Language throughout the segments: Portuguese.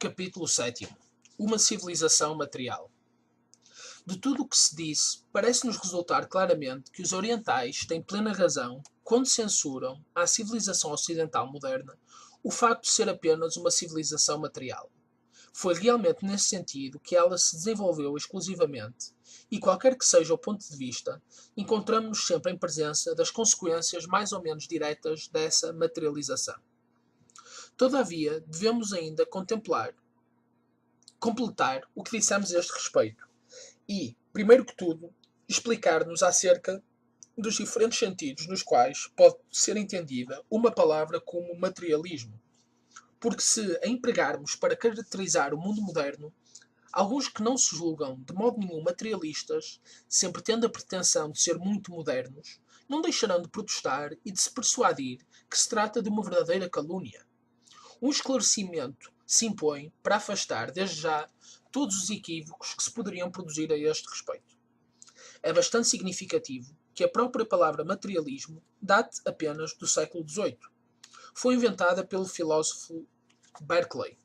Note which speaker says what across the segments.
Speaker 1: Capítulo 7. Uma civilização material. De tudo o que se disse, parece-nos resultar claramente que os orientais têm plena razão quando censuram à civilização ocidental moderna o facto de ser apenas uma civilização material. Foi realmente nesse sentido que ela se desenvolveu exclusivamente, e qualquer que seja o ponto de vista, encontramos-nos sempre em presença das consequências mais ou menos diretas dessa materialização. Todavia, devemos ainda completar o que dissemos a este respeito e, primeiro que tudo, explicar-nos acerca dos diferentes sentidos nos quais pode ser entendida uma palavra como materialismo. Porque se a empregarmos para caracterizar o mundo moderno, alguns que não se julgam de modo nenhum materialistas, sempre tendo a pretensão de ser muito modernos, não deixarão de protestar e de se persuadir que se trata de uma verdadeira calúnia. Um esclarecimento se impõe para afastar, desde já, todos os equívocos que se poderiam produzir a este respeito. É bastante significativo que a própria palavra materialismo date apenas do século XVIII. Foi inventada pelo filósofo Berkeley,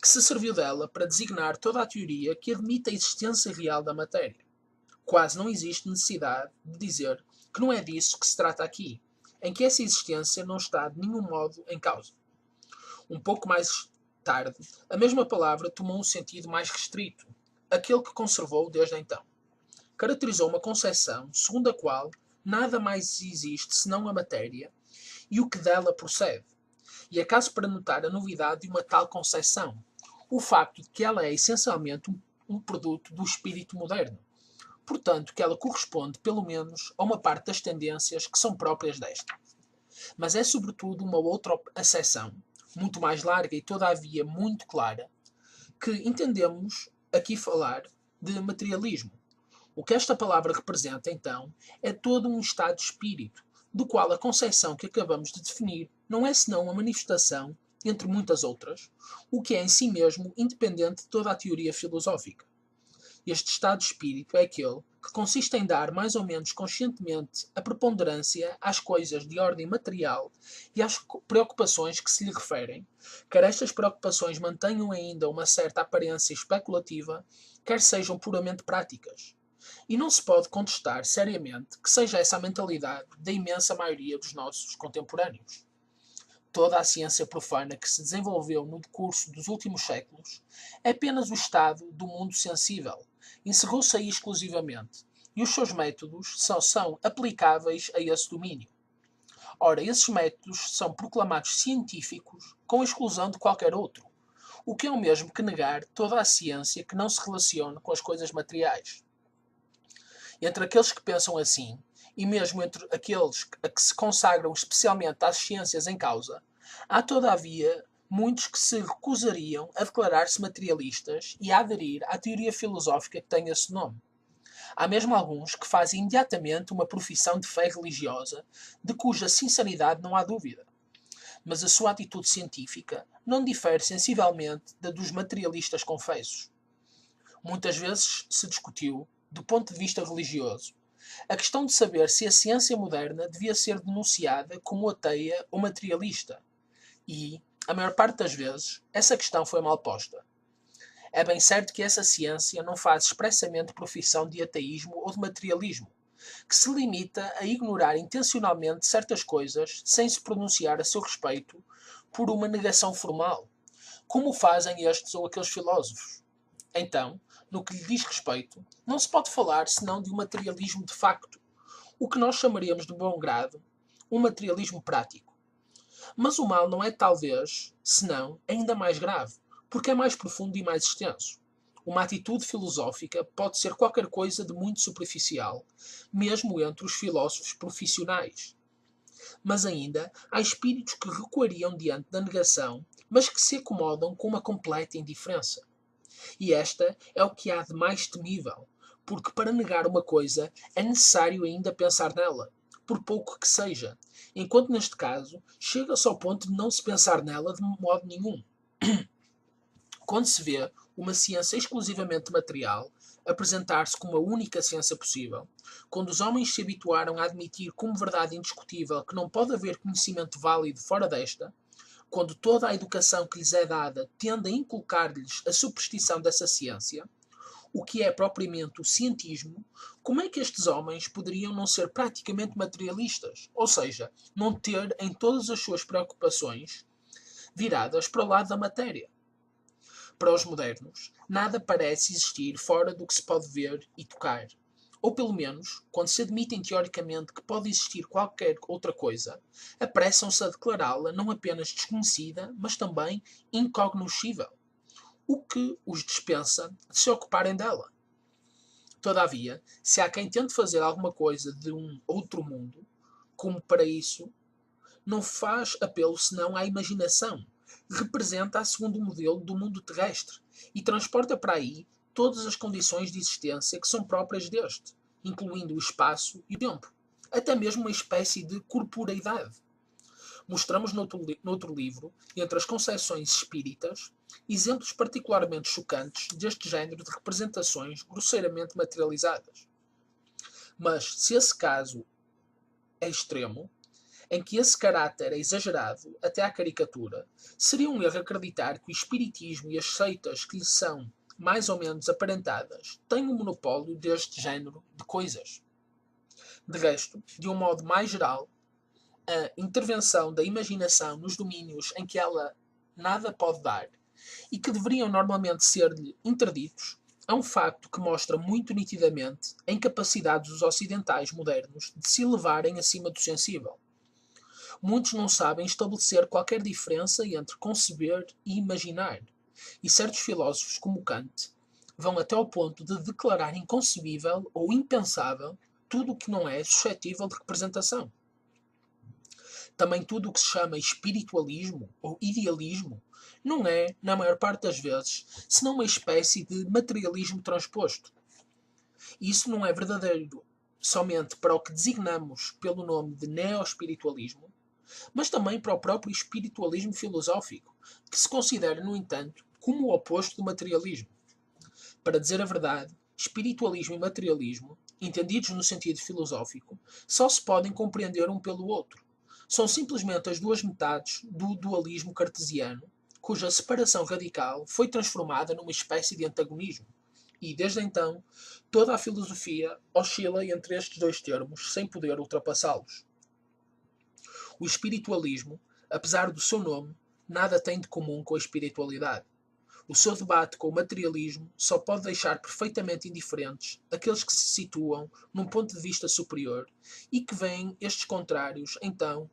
Speaker 1: que se serviu dela para designar toda a teoria que admite a existência real da matéria. Quase não existe necessidade de dizer que não é disso que se trata aqui, em que essa existência não está de nenhum modo em causa. Um pouco mais tarde, a mesma palavra tomou um sentido mais restrito, aquele que conservou desde então. Caracterizou uma concepção segundo a qual nada mais existe senão a matéria e o que dela procede. E acaso para notar a novidade de uma tal concepção, o facto de que ela é essencialmente um produto do espírito moderno. Portanto, que ela corresponde, pelo menos, a uma parte das tendências que são próprias desta. Mas é sobretudo uma outra acessão, muito mais larga e todavia muito clara, que entendemos aqui falar de materialismo. O que esta palavra representa, então, é todo um estado de espírito, do qual a concepção que acabamos de definir não é senão uma manifestação, entre muitas outras, o que é em si mesmo independente de toda a teoria filosófica. Este estado de espírito é aquele que consiste em dar mais ou menos conscientemente a preponderância às coisas de ordem material e às preocupações que se lhe referem, quer estas preocupações mantenham ainda uma certa aparência especulativa, quer sejam puramente práticas. E não se pode contestar seriamente que seja essa a mentalidade da imensa maioria dos nossos contemporâneos. Toda a ciência profana que se desenvolveu no decurso dos últimos séculos é apenas o estado do mundo sensível, encerrou-se aí exclusivamente, e os seus métodos só são aplicáveis a esse domínio. Ora, esses métodos são proclamados científicos com exclusão de qualquer outro, o que é o mesmo que negar toda a ciência que não se relaciona com as coisas materiais. Entre aqueles que pensam assim, e mesmo entre aqueles a que se consagram especialmente às ciências em causa, há todavia muitos que se recusariam a declarar-se materialistas e a aderir à teoria filosófica que tem esse nome. Há mesmo alguns que fazem imediatamente uma profissão de fé religiosa, de cuja sinceridade não há dúvida. Mas a sua atitude científica não difere sensivelmente da dos materialistas confessos. Muitas vezes se discutiu, do ponto de vista religioso, a questão de saber se a ciência moderna devia ser denunciada como ateia ou materialista. E, a maior parte das vezes, essa questão foi mal posta. É bem certo que essa ciência não faz expressamente profissão de ateísmo ou de materialismo, que se limita a ignorar intencionalmente certas coisas sem se pronunciar a seu respeito por uma negação formal, como fazem estes ou aqueles filósofos. Então, no que lhe diz respeito, não se pode falar senão de um materialismo de facto, o que nós chamaríamos de bom grado, um materialismo prático. Mas o mal não é talvez, senão, ainda mais grave, porque é mais profundo e mais extenso. Uma atitude filosófica pode ser qualquer coisa de muito superficial, mesmo entre os filósofos profissionais. Mas ainda há espíritos que recuariam diante da negação, mas que se acomodam com uma completa indiferença. E esta é o que há de mais temível, porque para negar uma coisa é necessário ainda pensar nela, por pouco que seja, enquanto neste caso chega-se ao ponto de não se pensar nela de modo nenhum. Quando se vê uma ciência exclusivamente material apresentar-se como a única ciência possível, quando os homens se habituaram a admitir como verdade indiscutível que não pode haver conhecimento válido fora desta, quando toda a educação que lhes é dada tende a inculcar-lhes a superstição dessa ciência, o que é propriamente o cientismo, como é que estes homens poderiam não ser praticamente materialistas? Ou seja, não ter em todas as suas preocupações viradas para o lado da matéria. Para os modernos, nada parece existir fora do que se pode ver e tocar. Ou pelo menos, quando se admitem teoricamente que pode existir qualquer outra coisa, apressam-se a declará-la não apenas desconhecida, mas também incognoscível, o que os dispensa de se ocuparem dela. Todavia, se há quem tente fazer alguma coisa de um outro mundo, como para isso, não faz apelo senão à imaginação, representa a segundo modelo do mundo terrestre e transporta para aí todas as condições de existência que são próprias deste, incluindo o espaço e o tempo, até mesmo uma espécie de corporeidade. Mostramos noutro livro, entre as concepções espíritas, exemplos particularmente chocantes deste género de representações grosseiramente materializadas. Mas, se esse caso é extremo, em que esse caráter é exagerado até à caricatura, seria um erro acreditar que o espiritismo e as seitas que lhe são mais ou menos aparentadas têm o monopólio deste género de coisas. De resto, de um modo mais geral, a intervenção da imaginação nos domínios em que ela nada pode dar e que deveriam normalmente ser-lhe interditos, é um facto que mostra muito nitidamente a incapacidade dos ocidentais modernos de se elevarem acima do sensível. Muitos não sabem estabelecer qualquer diferença entre conceber e imaginar, e certos filósofos como Kant vão até ao ponto de declarar inconcebível ou impensável tudo o que não é suscetível de representação. Também tudo o que se chama espiritualismo ou idealismo não é, na maior parte das vezes, senão uma espécie de materialismo transposto. E isso não é verdadeiro somente para o que designamos pelo nome de neo-espiritualismo, mas também para o próprio espiritualismo filosófico, que se considera, no entanto, como o oposto do materialismo. Para dizer a verdade, espiritualismo e materialismo, entendidos no sentido filosófico, só se podem compreender um pelo outro. São simplesmente as duas metades do dualismo cartesiano, cuja separação radical foi transformada numa espécie de antagonismo. E, desde então, toda a filosofia oscila entre estes dois termos sem poder ultrapassá-los. O espiritualismo, apesar do seu nome, nada tem de comum com a espiritualidade. O seu debate com o materialismo só pode deixar perfeitamente indiferentes aqueles que se situam num ponto de vista superior e que veem estes contrários, então,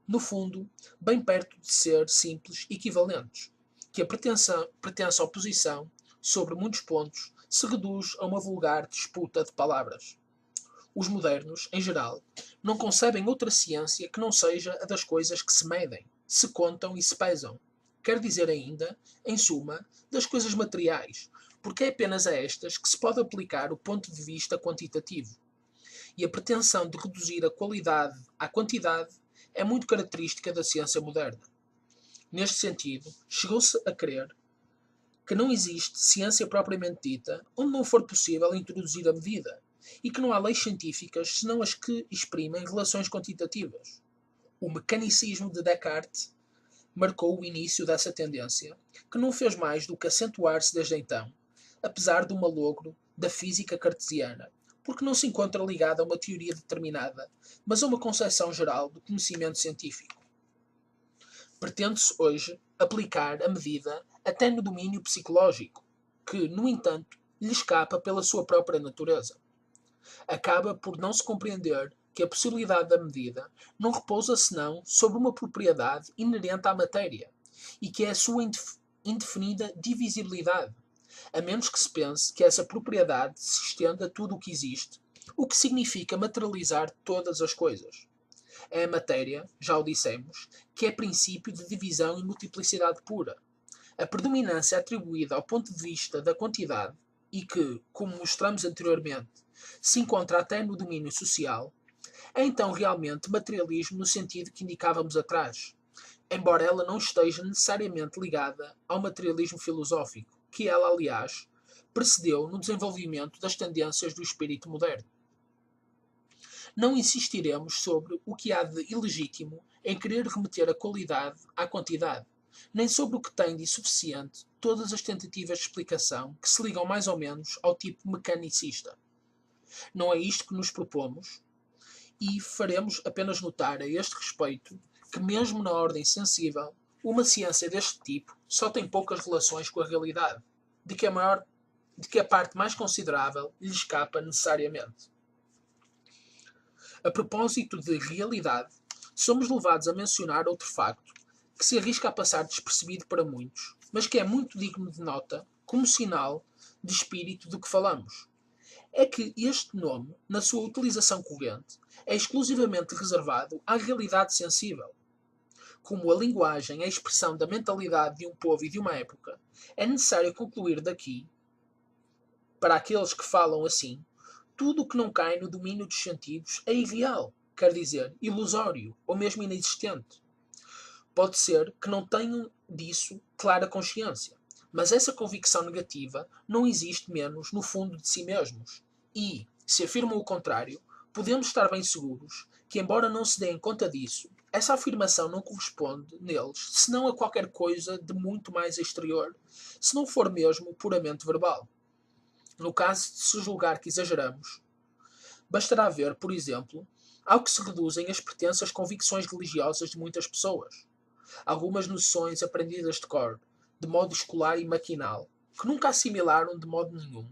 Speaker 1: no fundo, bem perto de ser simples equivalentes, que a pretensa oposição, sobre muitos pontos, se reduz a uma vulgar disputa de palavras. Os modernos, em geral, não concebem outra ciência que não seja a das coisas que se medem, se contam e se pesam. Quer dizer ainda, em suma, das coisas materiais, porque é apenas a estas que se pode aplicar o ponto de vista quantitativo. E a pretensão de reduzir a qualidade à quantidade é muito característica da ciência moderna. Neste sentido, chegou-se a crer que não existe ciência propriamente dita onde não for possível introduzir a medida, e que não há leis científicas senão as que exprimem relações quantitativas. O mecanicismo de Descartes marcou o início dessa tendência, que não fez mais do que acentuar-se desde então, apesar do malogro da física cartesiana, porque não se encontra ligada a uma teoria determinada, mas a uma concepção geral do conhecimento científico. Pretende-se hoje aplicar a medida até no domínio psicológico, que, no entanto, lhe escapa pela sua própria natureza. Acaba por não se compreender que a possibilidade da medida não repousa senão sobre uma propriedade inerente à matéria, e que é a sua indefinida divisibilidade, a menos que se pense que essa propriedade se estenda a tudo o que existe, o que significa materializar todas as coisas. É a matéria, já o dissemos, que é princípio de divisão e multiplicidade pura. A predominância atribuída ao ponto de vista da quantidade, e que, como mostramos anteriormente, se encontra até no domínio social, é então realmente materialismo no sentido que indicávamos atrás, embora ela não esteja necessariamente ligada ao materialismo filosófico, que ela, aliás, precedeu no desenvolvimento das tendências do espírito moderno. Não insistiremos sobre o que há de ilegítimo em querer remeter a qualidade à quantidade, nem sobre o que tem de insuficiente todas as tentativas de explicação que se ligam mais ou menos ao tipo mecanicista. Não é isto que nos propomos, e faremos apenas notar a este respeito que, mesmo na ordem sensível, uma ciência deste tipo só tem poucas relações com a realidade, de que a parte mais considerável lhe escapa necessariamente. A propósito de realidade, somos levados a mencionar outro facto que se arrisca a passar despercebido para muitos, mas que é muito digno de nota como sinal de espírito do que falamos. É que este nome, na sua utilização corrente, é exclusivamente reservado à realidade sensível. Como a linguagem é a expressão da mentalidade de um povo e de uma época, é necessário concluir daqui, para aqueles que falam assim, tudo o que não cai no domínio dos sentidos é irreal, quer dizer, ilusório ou mesmo inexistente. Pode ser que não tenham disso clara consciência, mas essa convicção negativa não existe menos no fundo de si mesmos. E, se afirmam o contrário, podemos estar bem seguros que, embora não se deem conta disso, essa afirmação não corresponde neles senão a qualquer coisa de muito mais exterior, se não for mesmo puramente verbal. No caso de se julgar que exageramos, bastará ver, por exemplo, ao que se reduzem as pretensas convicções religiosas de muitas pessoas. Algumas noções aprendidas de cor, de modo escolar e maquinal, que nunca assimilaram de modo nenhum,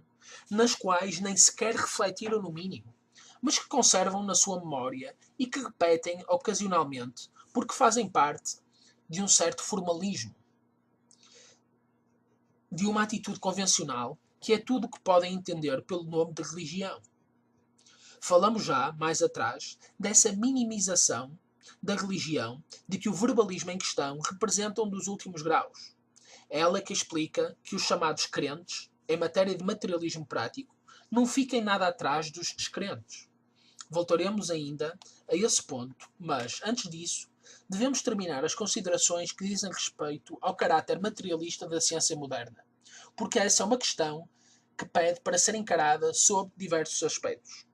Speaker 1: nas quais nem sequer refletiram no mínimo, mas que conservam na sua memória e que repetem ocasionalmente, porque fazem parte de um certo formalismo, de uma atitude convencional, que é tudo o que podem entender pelo nome de religião. Falamos já, mais atrás, dessa minimização da religião de que o verbalismo em questão representa um dos últimos graus. É ela que explica que os chamados crentes, em matéria de materialismo prático, não fiquem nada atrás dos descrentes. Voltaremos ainda a esse ponto, mas, antes disso, devemos terminar as considerações que dizem respeito ao caráter materialista da ciência moderna, porque essa é uma questão que pede para ser encarada sob diversos aspectos.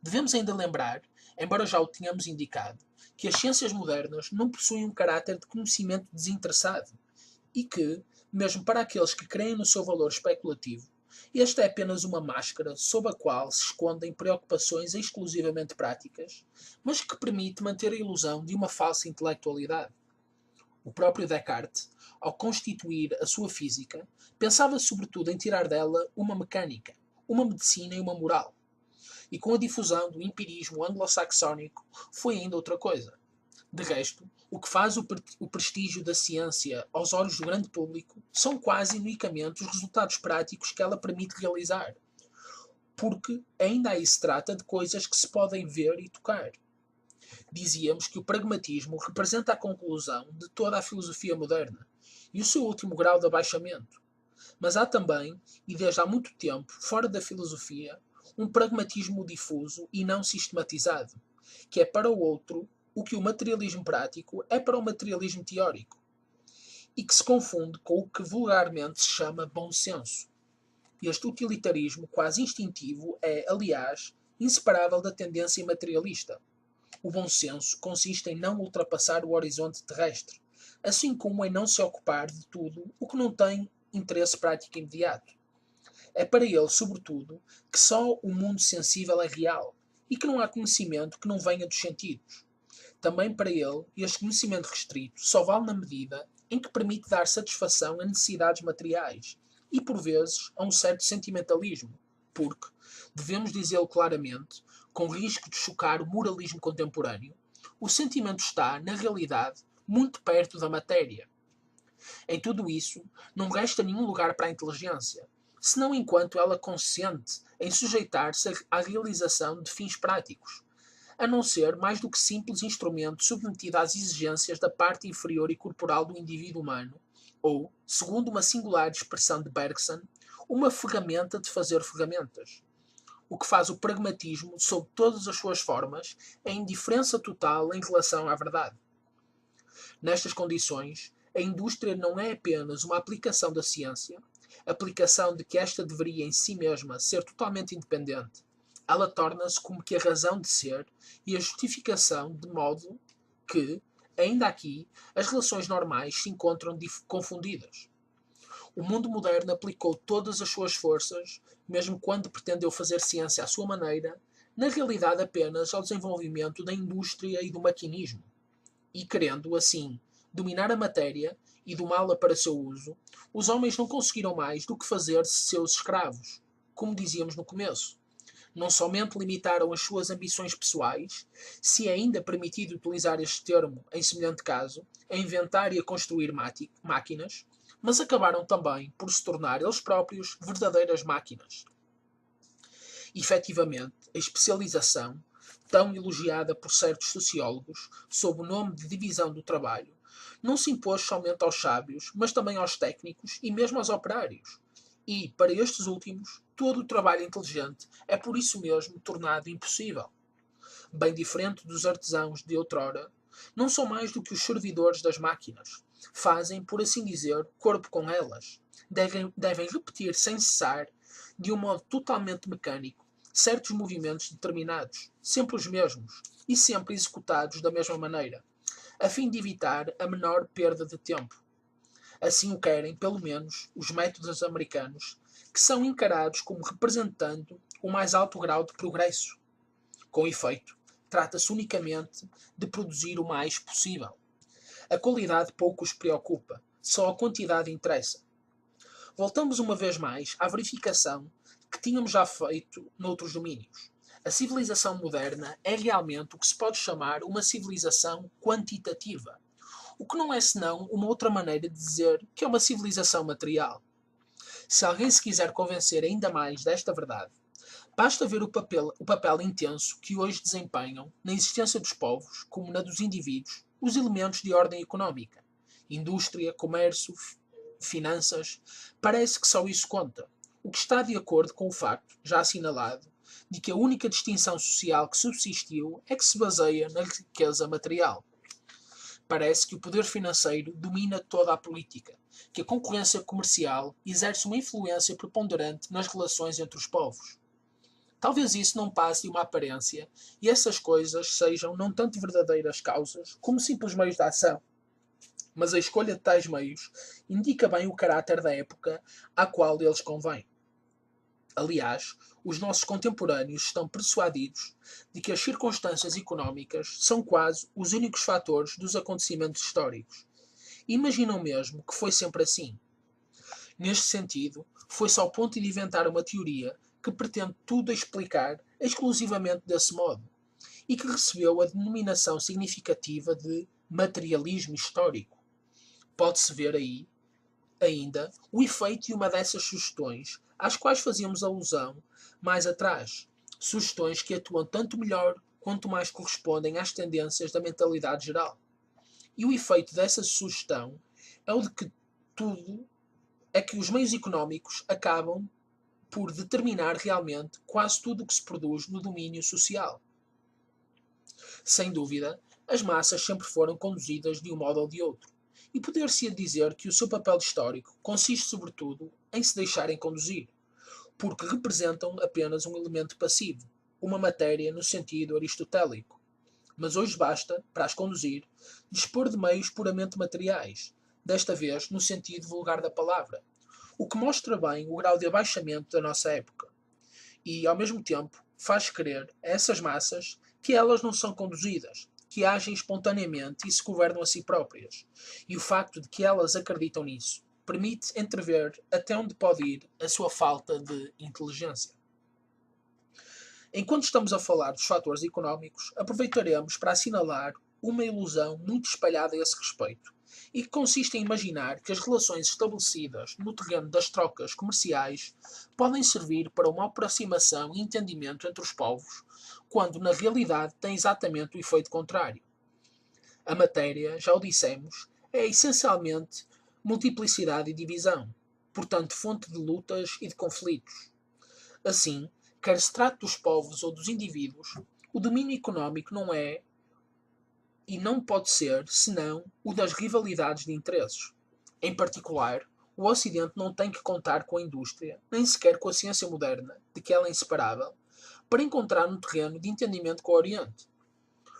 Speaker 1: Devemos ainda lembrar, embora já o tenhamos indicado, que as ciências modernas não possuem um caráter de conhecimento desinteressado e que, mesmo para aqueles que creem no seu valor especulativo, esta é apenas uma máscara sob a qual se escondem preocupações exclusivamente práticas, mas que permite manter a ilusão de uma falsa intelectualidade. O próprio Descartes, ao constituir a sua física, pensava sobretudo em tirar dela uma mecânica, uma medicina e uma moral. E com a difusão do empirismo anglo-saxónico foi ainda outra coisa. De resto, o que faz o prestígio da ciência aos olhos do grande público são quase unicamente os resultados práticos que ela permite realizar, porque ainda aí se trata de coisas que se podem ver e tocar. Dizíamos que o pragmatismo representa a conclusão de toda a filosofia moderna e o seu último grau de abaixamento. Mas há também, e desde há muito tempo, fora da filosofia, um pragmatismo difuso e não sistematizado, que é para o outro o que o materialismo prático é para o materialismo teórico, e que se confunde com o que vulgarmente se chama bom senso. Este utilitarismo quase instintivo é, aliás, inseparável da tendência materialista. O bom senso consiste em não ultrapassar o horizonte terrestre, assim como em não se ocupar de tudo o que não tem interesse prático imediato. É para ele, sobretudo, que só o mundo sensível é real e que não há conhecimento que não venha dos sentidos. Também para ele, este conhecimento restrito só vale na medida em que permite dar satisfação a necessidades materiais e, por vezes, a um certo sentimentalismo, porque, devemos dizê-lo claramente, com risco de chocar o moralismo contemporâneo, o sentimento está, na realidade, muito perto da matéria. Em tudo isso, não resta nenhum lugar para a inteligência, senão enquanto ela consente em sujeitar-se à realização de fins práticos, a não ser mais do que simples instrumento submetido às exigências da parte inferior e corporal do indivíduo humano, ou, segundo uma singular expressão de Bergson, uma ferramenta de fazer ferramentas. O que faz o pragmatismo, sob todas as suas formas, é a indiferença total em relação à verdade. Nestas condições, a indústria não é apenas uma aplicação da ciência, aplicação de que esta deveria em si mesma ser totalmente independente. Ela torna-se como que a razão de ser e a justificação, de modo que, ainda aqui, as relações normais se encontram confundidas. O mundo moderno aplicou todas as suas forças, mesmo quando pretendeu fazer ciência à sua maneira, na realidade apenas ao desenvolvimento da indústria e do maquinismo. E querendo, assim, dominar a matéria e domá-la para seu uso, os homens não conseguiram mais do que fazer-se seus escravos, como dizíamos no começo. Não somente limitaram as suas ambições pessoais, se é ainda permitido utilizar este termo em semelhante caso, a inventar e a construir máquinas, mas acabaram também por se tornar eles próprios verdadeiras máquinas. Efetivamente, a especialização, tão elogiada por certos sociólogos, sob o nome de divisão do trabalho, não se impôs somente aos sábios, mas também aos técnicos e mesmo aos operários. E, para estes últimos, todo o trabalho inteligente é por isso mesmo tornado impossível. Bem diferente dos artesãos de outrora, não são mais do que os servidores das máquinas. Fazem, por assim dizer, corpo com elas. Devem repetir sem cessar, de um modo totalmente mecânico, certos movimentos determinados, sempre os mesmos, e sempre executados da mesma maneira, a fim de evitar a menor perda de tempo. Assim o querem, pelo menos, os métodos americanos, que são encarados como representando o mais alto grau de progresso. Com efeito, trata-se unicamente de produzir o mais possível. A qualidade pouco os preocupa, só a quantidade interessa. Voltamos uma vez mais à verificação que tínhamos já feito noutros domínios. A civilização moderna é realmente o que se pode chamar uma civilização quantitativa, o que não é senão uma outra maneira de dizer que é uma civilização material. Se alguém se quiser convencer ainda mais desta verdade, basta ver o papel intenso que hoje desempenham, na existência dos povos, como na dos indivíduos, os elementos de ordem económica. Indústria, comércio, finanças, parece que só isso conta, o que está de acordo com o facto, já assinalado, de que a única distinção social que subsistiu é que se baseia na riqueza material. Parece que o poder financeiro domina toda a política, que a concorrência comercial exerce uma influência preponderante nas relações entre os povos. Talvez isso não passe de uma aparência e essas coisas sejam não tanto verdadeiras causas como simples meios de ação. Mas a escolha de tais meios indica bem o caráter da época à qual eles convêm. Aliás, os nossos contemporâneos estão persuadidos de que as circunstâncias económicas são quase os únicos fatores dos acontecimentos históricos. Imaginam mesmo que foi sempre assim. Neste sentido, foi-se ao ponto de inventar uma teoria que pretende tudo explicar exclusivamente desse modo, e que recebeu a denominação significativa de materialismo histórico. Pode-se ver aí, ainda, o efeito de uma dessas sugestões às quais fazíamos alusão mais atrás. Sugestões que atuam tanto melhor quanto mais correspondem às tendências da mentalidade geral. E o efeito dessa sugestão é o de que tudo é que os meios económicos acabam por determinar realmente quase tudo o que se produz no domínio social. Sem dúvida, as massas sempre foram conduzidas de um modo ou de outro, e poder-se-ia dizer que o seu papel histórico consiste sobretudo em se deixarem conduzir, porque representam apenas um elemento passivo, uma matéria no sentido aristotélico. Mas hoje basta, para as conduzir, dispor de meios puramente materiais, desta vez no sentido vulgar da palavra, o que mostra bem o grau de abaixamento da nossa época. E, ao mesmo tempo, faz crer a essas massas que elas não são conduzidas, que agem espontaneamente e se governam a si próprias. E o facto de que elas acreditam nisso permite entrever até onde pode ir a sua falta de inteligência. Enquanto estamos a falar dos fatores económicos, aproveitaremos para assinalar uma ilusão muito espalhada a esse respeito, e que consiste em imaginar que as relações estabelecidas no terreno das trocas comerciais podem servir para uma aproximação e entendimento entre os povos, quando na realidade tem exatamente o efeito contrário. A matéria, já o dissemos, é essencialmente multiplicidade e divisão, portanto fonte de lutas e de conflitos. Assim, quer se trate dos povos ou dos indivíduos, o domínio económico não é e não pode ser, senão, o das rivalidades de interesses. Em particular, o Ocidente não tem que contar com a indústria, nem sequer com a ciência moderna, de que ela é inseparável, para encontrar um terreno de entendimento com o Oriente.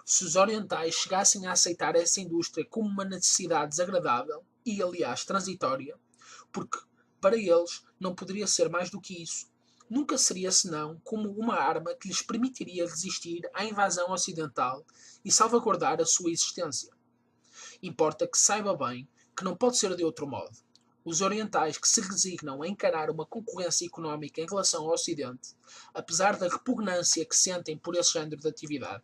Speaker 1: Se os orientais chegassem a aceitar essa indústria como uma necessidade desagradável e, aliás, transitória, porque para eles não poderia ser mais do que isso, nunca seria senão como uma arma que lhes permitiria resistir à invasão ocidental e salvaguardar a sua existência. Importa que saiba bem que não pode ser de outro modo. Os orientais que se resignam a encarar uma concorrência económica em relação ao Ocidente, apesar da repugnância que sentem por esse género de atividade,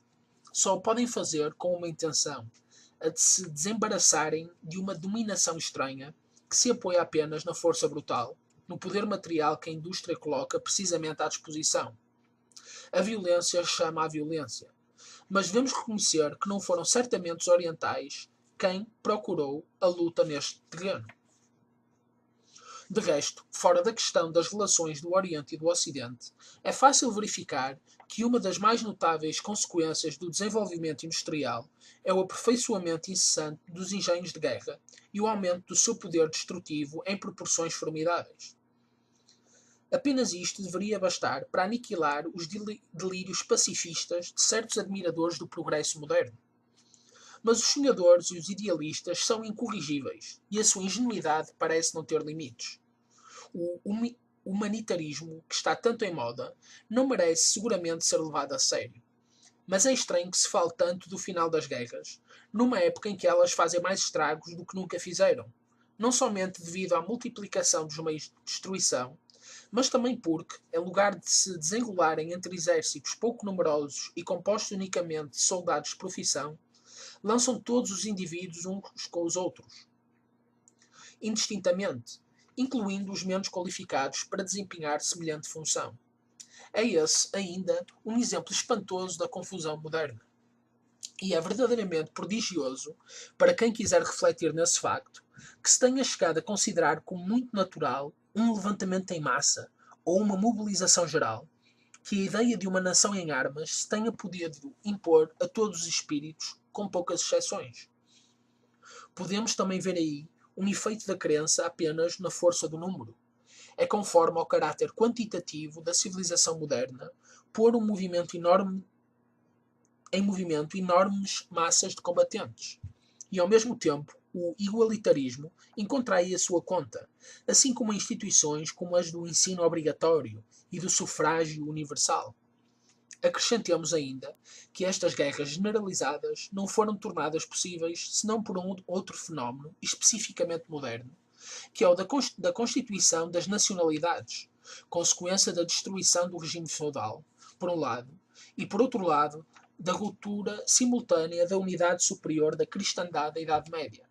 Speaker 1: só o podem fazer com uma intenção, a de se desembaraçarem de uma dominação estranha que se apoia apenas na força brutal, no poder material que a indústria coloca precisamente à disposição. A violência chama à violência, mas devemos reconhecer que não foram certamente os orientais quem procurou a luta neste terreno. De resto, fora da questão das relações do Oriente e do Ocidente, é fácil verificar que uma das mais notáveis consequências do desenvolvimento industrial é o aperfeiçoamento incessante dos engenhos de guerra e o aumento do seu poder destrutivo em proporções formidáveis. Apenas isto deveria bastar para aniquilar os delírios pacifistas de certos admiradores do progresso moderno. Mas os sonhadores e os idealistas são incorrigíveis, e a sua ingenuidade parece não ter limites. O humanitarismo, que está tanto em moda, não merece seguramente ser levado a sério. Mas é estranho que se fale tanto do final das guerras, numa época em que elas fazem mais estragos do que nunca fizeram, não somente devido à multiplicação dos meios de destruição, mas também porque, em lugar de se desenrolarem entre exércitos pouco numerosos e compostos unicamente de soldados de profissão, lançam todos os indivíduos uns com os outros, indistintamente, incluindo os menos qualificados para desempenhar semelhante função. É esse, ainda, um exemplo espantoso da confusão moderna. E é verdadeiramente prodigioso, para quem quiser refletir nesse facto, que se tenha chegado a considerar como muito natural um levantamento em massa ou uma mobilização geral, que a ideia de uma nação em armas se tenha podido impor a todos os espíritos, com poucas exceções. Podemos também ver aí um efeito da crença apenas na força do número. É conforme ao caráter quantitativo da civilização moderna pôr em movimento enormes massas de combatentes. E ao mesmo tempo, o igualitarismo encontra aí a sua conta, assim como instituições como as do ensino obrigatório e do sufrágio universal. Acrescentemos ainda que estas guerras generalizadas não foram tornadas possíveis senão por um outro fenómeno especificamente moderno, que é o da constituição das nacionalidades, consequência da destruição do regime feudal, por um lado, e por outro lado, da ruptura simultânea da unidade superior da cristandade da Idade Média.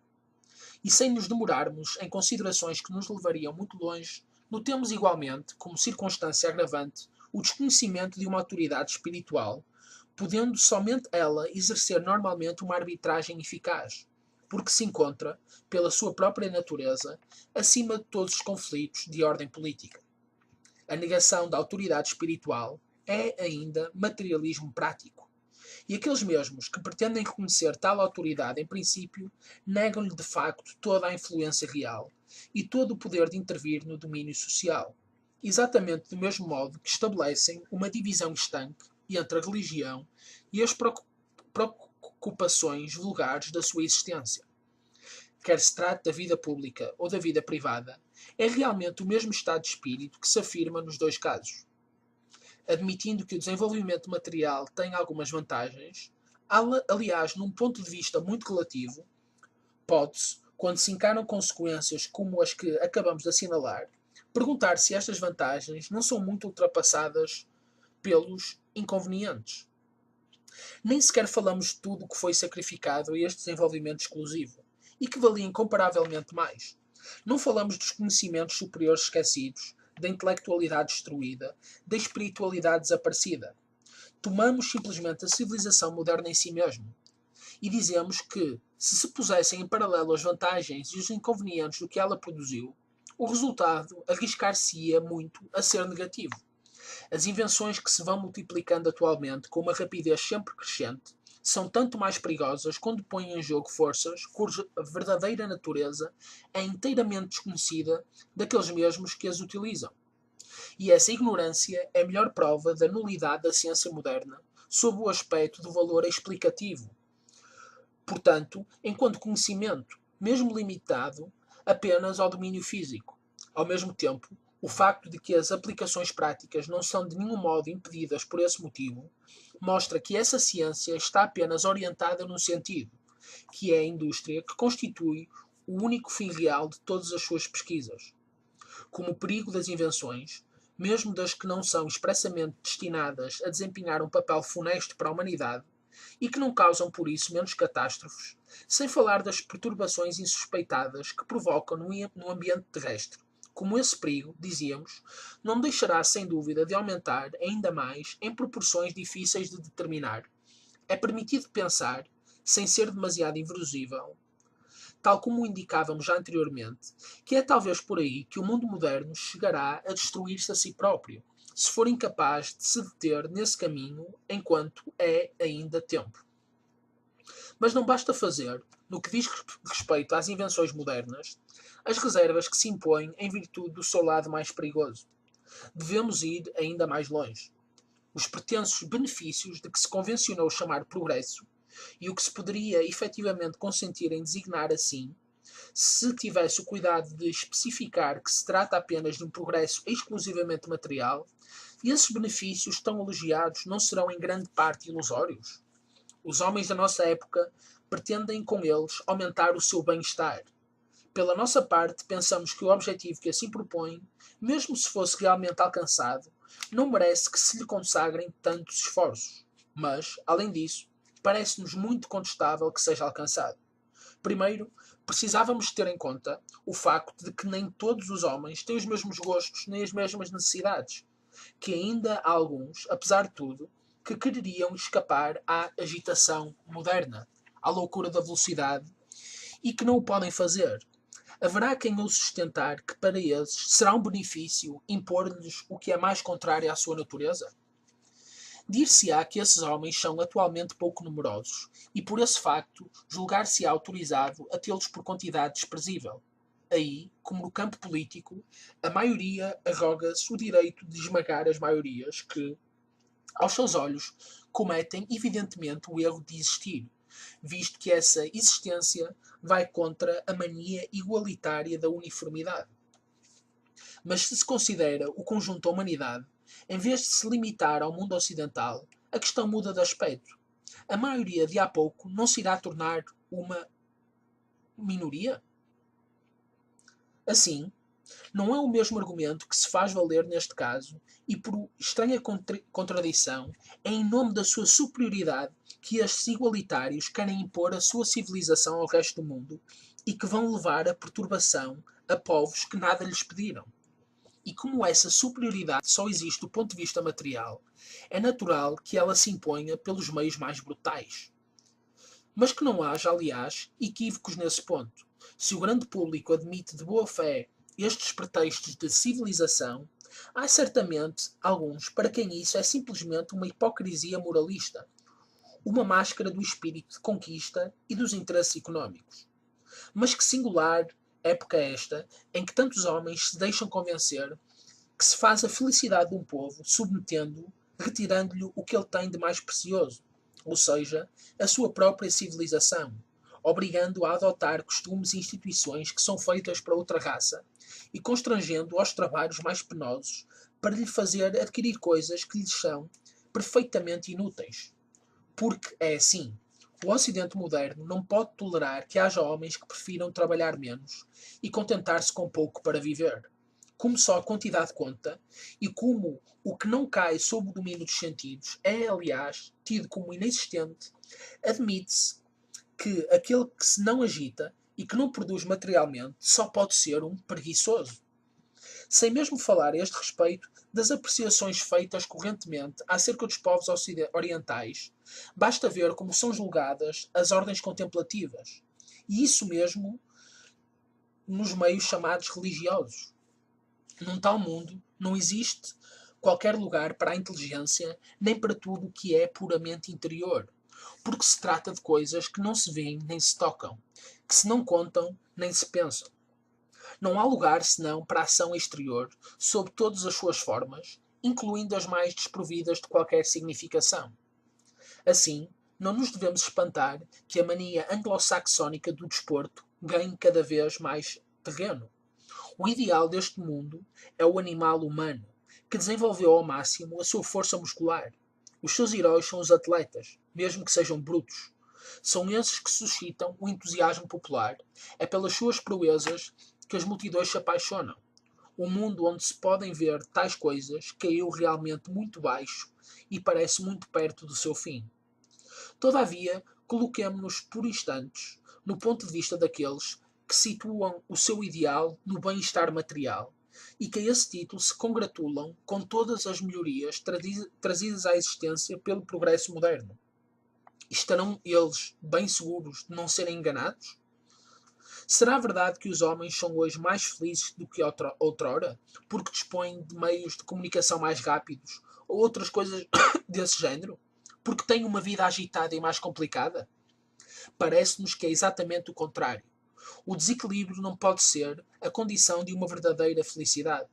Speaker 1: E sem nos demorarmos em considerações que nos levariam muito longe, notemos igualmente, como circunstância agravante, o desconhecimento de uma autoridade espiritual, podendo somente ela exercer normalmente uma arbitragem eficaz, porque se encontra, pela sua própria natureza, acima de todos os conflitos de ordem política. A negação da autoridade espiritual é ainda materialismo prático. E aqueles mesmos que pretendem reconhecer tal autoridade em princípio, negam-lhe de facto toda a influência real e todo o poder de intervir no domínio social, exatamente do mesmo modo que estabelecem uma divisão estanque entre a religião e as preocupações vulgares da sua existência. Quer se trate da vida pública ou da vida privada, é realmente o mesmo estado de espírito que se afirma nos dois casos. Admitindo que o desenvolvimento material tem algumas vantagens, aliás, num ponto de vista muito relativo, pode-se, quando se encaram consequências como as que acabamos de assinalar, perguntar se estas vantagens não são muito ultrapassadas pelos inconvenientes. Nem sequer falamos de tudo o que foi sacrificado a este desenvolvimento exclusivo, e que valia incomparavelmente mais. Não falamos dos conhecimentos superiores esquecidos, da intelectualidade destruída, da espiritualidade desaparecida. Tomamos simplesmente a civilização moderna em si mesmo. E dizemos que, se pusessem em paralelo as vantagens e os inconvenientes do que ela produziu, o resultado arriscar-se-ia muito a ser negativo. As invenções que se vão multiplicando atualmente com uma rapidez sempre crescente são tanto mais perigosas quando põem em jogo forças cuja verdadeira natureza é inteiramente desconhecida daqueles mesmos que as utilizam. E essa ignorância é a melhor prova da nulidade da ciência moderna, sob o aspecto do valor explicativo. Portanto, enquanto conhecimento, mesmo limitado apenas ao domínio físico. Ao mesmo tempo, o facto de que as aplicações práticas não são de nenhum modo impedidas por esse motivo, mostra que essa ciência está apenas orientada num sentido, que é a indústria que constitui o único fim real de todas as suas pesquisas. Como o perigo das invenções, mesmo das que não são expressamente destinadas a desempenhar um papel funesto para a humanidade, e que não causam por isso menos catástrofes, sem falar das perturbações insuspeitadas que provocam no ambiente terrestre. Como esse perigo, dizíamos, não deixará sem dúvida de aumentar ainda mais em proporções difíceis de determinar. É permitido pensar, sem ser demasiado inverosível, tal como indicávamos já anteriormente, que é talvez por aí que o mundo moderno chegará a destruir-se a si próprio, se for incapaz de se deter nesse caminho enquanto é ainda tempo. Mas não basta fazer, no que diz respeito às invenções modernas, as reservas que se impõem em virtude do seu lado mais perigoso. Devemos ir ainda mais longe. Os pretensos benefícios de que se convencionou chamar progresso e o que se poderia efetivamente consentir em designar assim, se tivesse o cuidado de especificar que se trata apenas de um progresso exclusivamente material, e esses benefícios tão elogiados não serão em grande parte ilusórios? Os homens da nossa época pretendem com eles aumentar o seu bem-estar. Pela nossa parte, pensamos que o objetivo que assim propõe, mesmo se fosse realmente alcançado, não merece que se lhe consagrem tantos esforços. Mas, além disso, parece-nos muito contestável que seja alcançado. Primeiro, precisávamos ter em conta o facto de que nem todos os homens têm os mesmos gostos nem as mesmas necessidades, que ainda há alguns, apesar de tudo, que quereriam escapar à agitação moderna, à loucura da velocidade, e que não o podem fazer. Haverá quem o sustentar que para eles será um benefício impor-lhes o que é mais contrário à sua natureza? Dir-se-á que esses homens são atualmente pouco numerosos, e por esse facto julgar-se-á autorizado a tê-los por quantidade desprezível. Aí, como no campo político, a maioria arroga-se o direito de esmagar as maiorias que, aos seus olhos, cometem evidentemente o erro de existir, visto que essa existência vai contra a mania igualitária da uniformidade. Mas se se considera o conjunto da humanidade, em vez de se limitar ao mundo ocidental, a questão muda de aspecto. A maioria de há pouco não se irá tornar uma minoria? Assim, não é o mesmo argumento que se faz valer neste caso, e por estranha contradição, é em nome da sua superioridade que estes igualitários querem impor a sua civilização ao resto do mundo e que vão levar a perturbação a povos que nada lhes pediram. E como essa superioridade só existe do ponto de vista material, é natural que ela se imponha pelos meios mais brutais. Mas que não haja, aliás, equívocos nesse ponto. Se o grande público admite de boa fé estes pretextos de civilização, há certamente alguns para quem isso é simplesmente uma hipocrisia moralista, uma máscara do espírito de conquista e dos interesses económicos. Mas que singular época é esta em que tantos homens se deixam convencer que se faz a felicidade de um povo submetendo-o, retirando-lhe o que ele tem de mais precioso, ou seja, a sua própria civilização, obrigando-o a adotar costumes e instituições que são feitas para outra raça, e constrangendo-o aos trabalhos mais penosos para lhe fazer adquirir coisas que lhes são perfeitamente inúteis. Porque é assim. O Ocidente moderno não pode tolerar que haja homens que prefiram trabalhar menos e contentar-se com pouco para viver. Como só a quantidade conta, e como o que não cai sob o domínio dos sentidos é, aliás, tido como inexistente, admite-se que aquele que se não agita e que não produz materialmente só pode ser um preguiçoso. Sem mesmo falar a este respeito das apreciações feitas correntemente acerca dos povos orientais, basta ver como são julgadas as ordens contemplativas, e isso mesmo nos meios chamados religiosos. Num tal mundo, não existe qualquer lugar para a inteligência, nem para tudo o que é puramente interior, porque se trata de coisas que não se veem nem se tocam, que se não contam nem se pensam. Não há lugar senão para a ação exterior, sob todas as suas formas, incluindo as mais desprovidas de qualquer significação. Assim, não nos devemos espantar que a mania anglo-saxónica do desporto ganhe cada vez mais terreno. O ideal deste mundo é o animal humano, que desenvolveu ao máximo a sua força muscular. Os seus heróis são os atletas, mesmo que sejam brutos. São esses que suscitam o entusiasmo popular. É pelas suas proezas que as multidões se apaixonam. O mundo onde se podem ver tais coisas caiu realmente muito baixo e parece muito perto do seu fim. Todavia, coloquemo-nos por instantes no ponto de vista daqueles que situam o seu ideal no bem-estar material e que a esse título se congratulam com todas as melhorias trazidas à existência pelo progresso moderno. Estarão eles bem seguros de não serem enganados? Será verdade que os homens são hoje mais felizes do que outrora, porque dispõem de meios de comunicação mais rápidos ou outras coisas desse género? Porque têm uma vida agitada e mais complicada? Parece-nos que é exatamente o contrário. O desequilíbrio não pode ser a condição de uma verdadeira felicidade.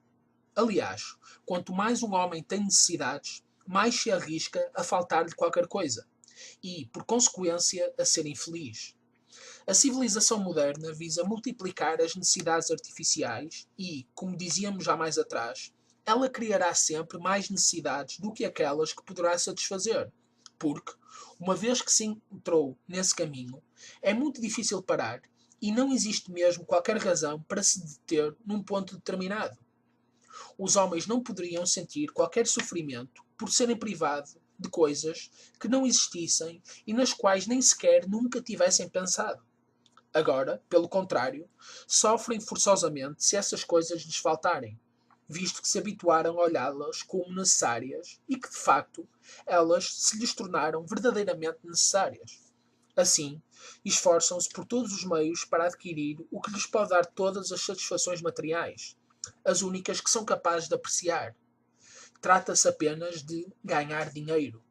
Speaker 1: Aliás, quanto mais um homem tem necessidades, mais se arrisca a faltar-lhe qualquer coisa e, por consequência, a ser infeliz. A civilização moderna visa multiplicar as necessidades artificiais e, como dizíamos já mais atrás, ela criará sempre mais necessidades do que aquelas que poderá satisfazer, porque, uma vez que se entrou nesse caminho, é muito difícil parar e não existe mesmo qualquer razão para se deter num ponto determinado. Os homens não poderiam sentir qualquer sofrimento por serem privados de coisas que não existissem e nas quais nem sequer nunca tivessem pensado. Agora, pelo contrário, sofrem forçosamente se essas coisas lhes faltarem, visto que se habituaram a olhá-las como necessárias e que, de facto, elas se lhes tornaram verdadeiramente necessárias. Assim, esforçam-se por todos os meios para adquirir o que lhes pode dar todas as satisfações materiais, as únicas que são capazes de apreciar. Trata-se apenas de ganhar dinheiro,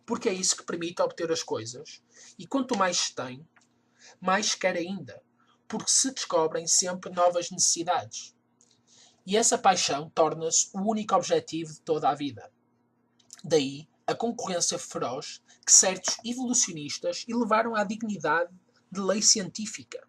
Speaker 1: porque é isso que permite obter as coisas, e quanto mais se tem, mais se quer ainda, porque se descobrem sempre novas necessidades. E essa paixão torna-se o único objetivo de toda a vida. Daí a concorrência feroz que certos evolucionistas elevaram à dignidade de lei científica,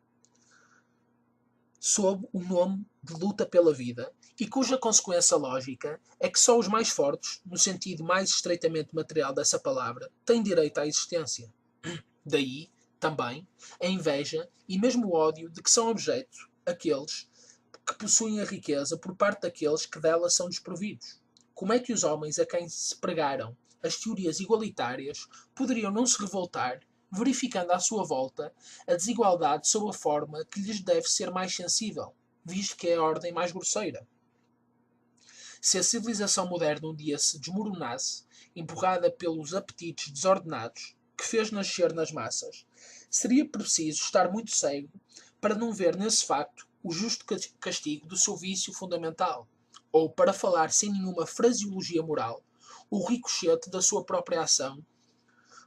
Speaker 1: sob o nome de luta pela vida, e cuja consequência lógica é que só os mais fortes, no sentido mais estreitamente material dessa palavra, têm direito à existência. Daí, também, a inveja e mesmo o ódio de que são objeto aqueles que possuem a riqueza por parte daqueles que dela são desprovidos. Como é que os homens a quem se pregaram as teorias igualitárias poderiam não se revoltar, verificando à sua volta a desigualdade sob a forma que lhes deve ser mais sensível, visto que é a ordem mais grosseira? Se a civilização moderna um dia se desmoronasse, empurrada pelos apetites desordenados que fez nascer nas massas, seria preciso estar muito cego para não ver nesse facto o justo castigo do seu vício fundamental, ou, para falar sem nenhuma fraseologia moral, o ricochete da sua própria ação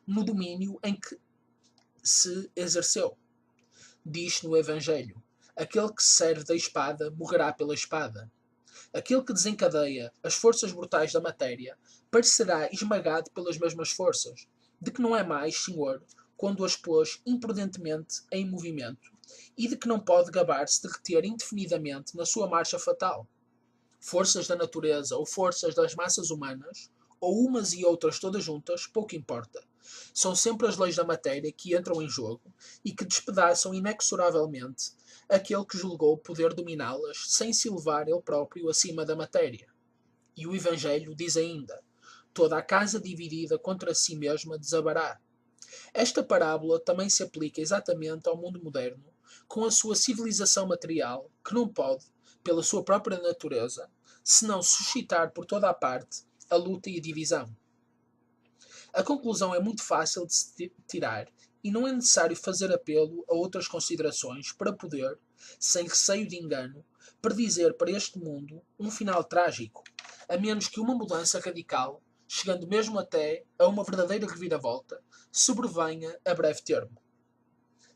Speaker 1: no domínio em que se exerceu. Diz no Evangelho: aquele que se serve da espada morrerá pela espada. Aquele que desencadeia as forças brutais da matéria parecerá esmagado pelas mesmas forças, de que não é mais senhor quando as pôs imprudentemente em movimento, e de que não pode gabar-se de reter indefinidamente na sua marcha fatal. Forças da natureza ou forças das massas humanas, ou umas e outras todas juntas, pouco importa. São sempre as leis da matéria que entram em jogo e que despedaçam inexoravelmente aquele que julgou poder dominá-las sem se elevar ele próprio acima da matéria. E o Evangelho diz ainda: toda a casa dividida contra si mesma desabará. Esta parábola também se aplica exatamente ao mundo moderno, com a sua civilização material, que não pode, pela sua própria natureza, senão suscitar por toda a parte a luta e a divisão. A conclusão é muito fácil de se tirar e não é necessário fazer apelo a outras considerações para poder, sem receio de engano, predizer para este mundo um final trágico, a menos que uma mudança radical, chegando mesmo até a uma verdadeira reviravolta, sobrevenha a breve termo.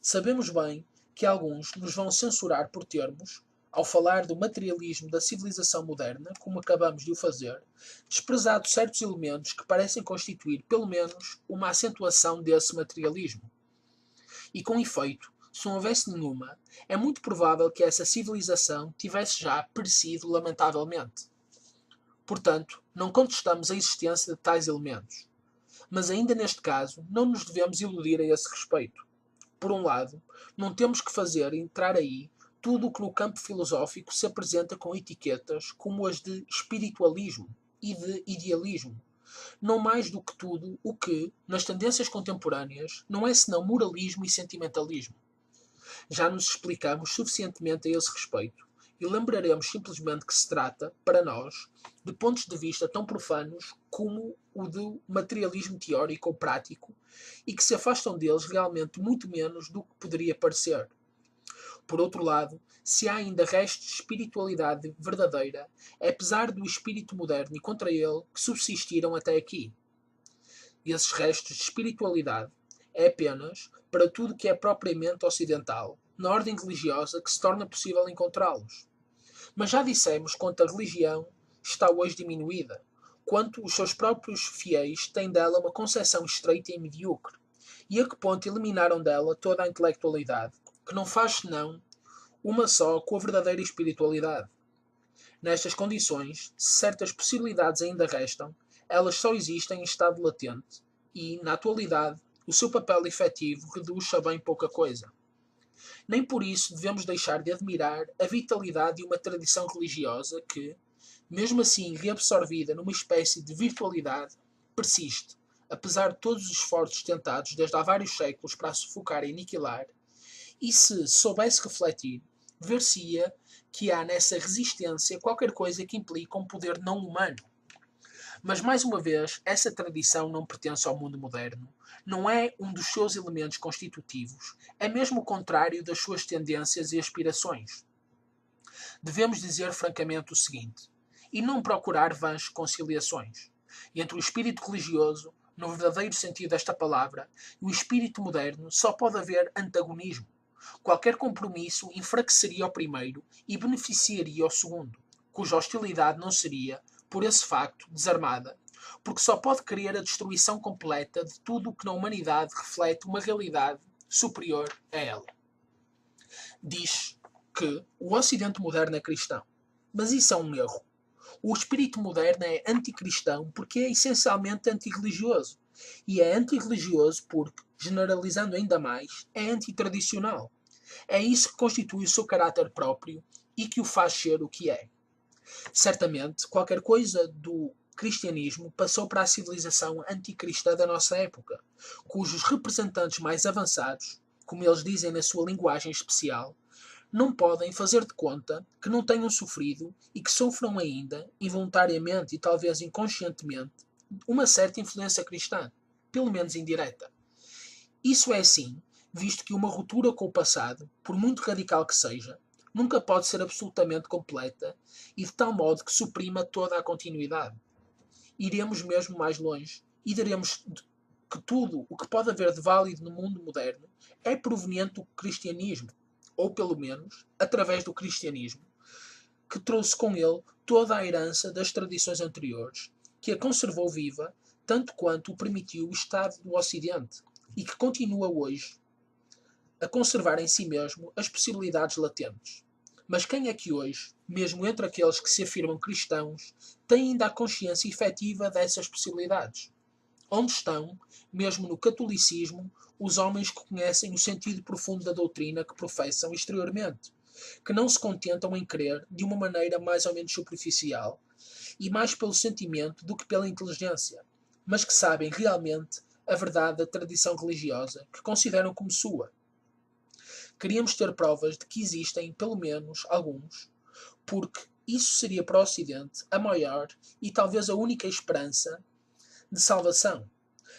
Speaker 1: Sabemos bem que alguns nos vão censurar por termos, ao falar do materialismo da civilização moderna, como acabamos de o fazer, desprezado certos elementos que parecem constituir, pelo menos, uma acentuação desse materialismo. E com efeito, se não houvesse nenhuma, é muito provável que essa civilização tivesse já perecido lamentavelmente. Portanto, não contestamos a existência de tais elementos. Mas ainda neste caso, não nos devemos iludir a esse respeito. Por um lado, não temos que fazer entrar aí tudo o que no campo filosófico se apresenta com etiquetas como as de espiritualismo e de idealismo. Não mais do que tudo o que, nas tendências contemporâneas, não é senão moralismo e sentimentalismo. Já nos explicamos suficientemente a esse respeito e lembraremos simplesmente que se trata, para nós, de pontos de vista tão profanos como o do materialismo teórico ou prático e que se afastam deles realmente muito menos do que poderia parecer. Por outro lado, se há ainda restos de espiritualidade verdadeira, é apesar do espírito moderno e contra ele que subsistiram até aqui. E esses restos de espiritualidade é apenas, para tudo que é propriamente ocidental, na ordem religiosa que se torna possível encontrá-los. Mas já dissemos quanto a religião está hoje diminuída, quanto os seus próprios fiéis têm dela uma concepção estreita e medíocre, e a que ponto eliminaram dela toda a intelectualidade, que não faz senão uma só com a verdadeira espiritualidade. Nestas condições, se certas possibilidades ainda restam, elas só existem em estado latente e, na atualidade, o seu papel efetivo reduz-se a bem pouca coisa. Nem por isso devemos deixar de admirar a vitalidade de uma tradição religiosa que, mesmo assim reabsorvida numa espécie de virtualidade, persiste, apesar de todos os esforços tentados desde há vários séculos para a sufocar e aniquilar, e se soubesse refletir, ver-se-ia que há nessa resistência qualquer coisa que implica um poder não humano. Mas, mais uma vez, essa tradição não pertence ao mundo moderno, não é um dos seus elementos constitutivos, é mesmo o contrário das suas tendências e aspirações. Devemos dizer francamente o seguinte, e não procurar vãs conciliações, entre o espírito religioso, no verdadeiro sentido desta palavra, e o espírito moderno só pode haver antagonismo. Qualquer compromisso enfraqueceria o primeiro e beneficiaria o segundo, cuja hostilidade não seria, por esse facto, desarmada, porque só pode querer a destruição completa de tudo o que na humanidade reflete uma realidade superior a ela. Diz que o Ocidente moderno é cristão, mas isso é um erro. O espírito moderno é anticristão porque é essencialmente antirreligioso, e é antirreligioso porque, generalizando ainda mais, é antitradicional. É isso que constitui o seu caráter próprio e que o faz ser o que é. Certamente, qualquer coisa do cristianismo passou para a civilização anticristã da nossa época, cujos representantes mais avançados, como eles dizem na sua linguagem especial, não podem fazer de conta que não tenham sofrido e que sofram ainda, involuntariamente e talvez inconscientemente, uma certa influência cristã, pelo menos indireta. Isso é assim, visto que uma ruptura com o passado, por muito radical que seja, nunca pode ser absolutamente completa e de tal modo que suprima toda a continuidade. Iremos mesmo mais longe e diremos que tudo o que pode haver de válido no mundo moderno é proveniente do cristianismo, ou pelo menos através do cristianismo, que trouxe com ele toda a herança das tradições anteriores, que a conservou viva tanto quanto o permitiu o Estado do Ocidente, e que continua hoje a conservar em si mesmo as possibilidades latentes. Mas quem é que hoje, mesmo entre aqueles que se afirmam cristãos, tem ainda a consciência efetiva dessas possibilidades? Onde estão, mesmo no catolicismo, os homens que conhecem o sentido profundo da doutrina que professam exteriormente, que não se contentam em crer de uma maneira mais ou menos superficial e mais pelo sentimento do que pela inteligência, mas que sabem realmente a verdade da tradição religiosa que consideram como sua? Queríamos ter provas de que existem, pelo menos, alguns, porque isso seria para o Ocidente a maior e talvez a única esperança de salvação.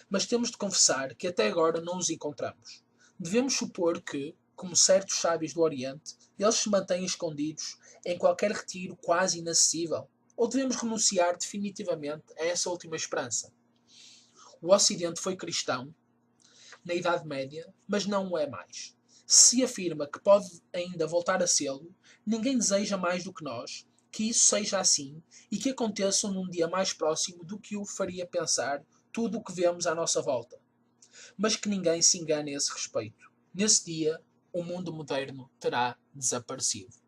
Speaker 1: Mas temos de confessar que até agora não os encontramos. Devemos supor que, como certos sábios do Oriente, eles se mantêm escondidos em qualquer retiro quase inacessível, ou devemos renunciar definitivamente a essa última esperança? O Ocidente foi cristão na Idade Média, mas não o é mais. Se afirma que pode ainda voltar a sê-lo, ninguém deseja mais do que nós que isso seja assim e que aconteça num dia mais próximo do que o faria pensar tudo o que vemos à nossa volta. Mas que ninguém se engane a esse respeito. Nesse dia, o mundo moderno terá desaparecido.